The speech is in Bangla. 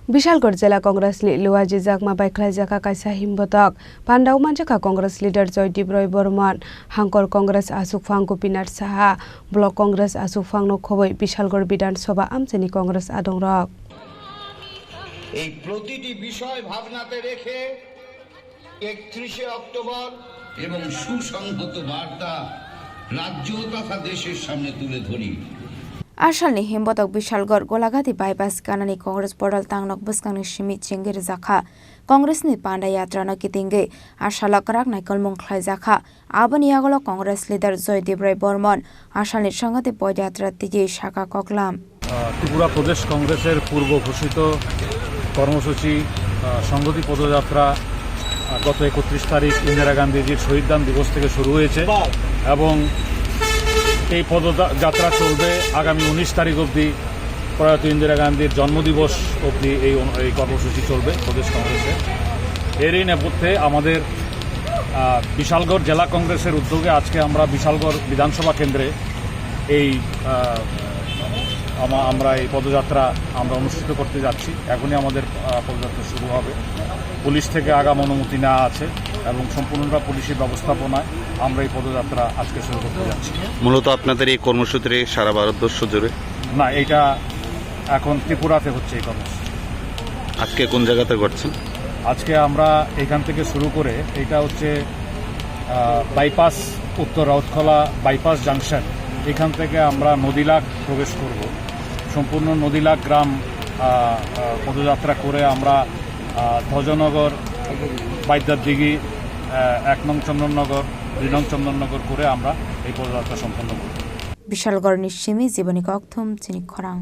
Bishalgarh Zella Congress Luwajijakman by Khlaijakha kaisa Himbotok Pandau Manjaka Congress leader Joy Dibroy Borman Hangkor Congress Asukfang Gopinath Saha Block Congress Asukfang no Khoboi Bishalgarh Bidan Sabha Amchini Congress Adongrok এই প্রতিটি বিষয় ভাবনাতে রেখে 31 অক্টোবর এবং সুসংহত বার্তা রাজ্য তথা দেশের সামনে তুলে ধরি Asalni Himbotok Bishalgarh Golagati bypass kanani Congress portal tangnok buskang Shimi Chingir Zakha Congress ni Panda Yatra no kitinge Ashala Karak Naikolmung Khlaijakha Abani Agolo Congress leader Joy Dibroy Borman Asalni Sangati Podiyatra Tiji Shaka Koklam Tripura Pradesh Congresser পূর্ব ঘোষিত কর্মসূচি সংগতি পদযাত্রা গত 31 তারিখ ইন্দিরা গান্ধীজির শহীদদান দিবস থেকে শুরু হয়েছে এবং এই পদযাত্রা চলবে আগামী 19 তারিখ অবধি প্রয়াত ইন্দিরা গান্ধীর জন্মদিবস অবধি এই কর্মসূচি চলবে প্রদেশ কংগ্রেসে এরই নেপথ্যে আমাদের বিশালগড় জেলা কংগ্রেসের উদ্যোগে আজকে আমরা বিশালগড় বিধানসভা কেন্দ্রে আমরা এই পদযাত্রা আমরা অনুষ্ঠিত করতে যাচ্ছি এখনই আমাদের পদযাত্রা শুরু হবে পুলিশ থেকে আগাম অনুমতি নেওয়া আছে এবং সম্পূর্ণটা পুলিশের ব্যবস্থাপনায় আমরা এই পদযাত্রা আজকে শুরু করতে যাচ্ছি মূলত আপনাদের এই কর্মসূচি সারা ভারতবর্ষ জুড়ে না এটা এখন ত্রিপুরাতে হচ্ছে এই কর্মসূচি আজকে কোন জায়গাতে করছেন আজকে আমরা এখান থেকে শুরু করে এটা হচ্ছে বাইপাস উত্তর রাউতখোলা বাইপাস জাংশন এখান থেকে আমরা নদীলাগ প্রবেশ করব সম্পূর্ণ নদীলাগ গ্রাম পদযাত্রা করে আমরা ধ্বজনগর বাইদ্যারদিঘি 1 নং চন্দননগর 2 নং চন্দননগর করে আমরা এই পদযাত্রা সম্পন্ন করব Bishalgarh ni Shimi Jibani Kokthum Chini Khorang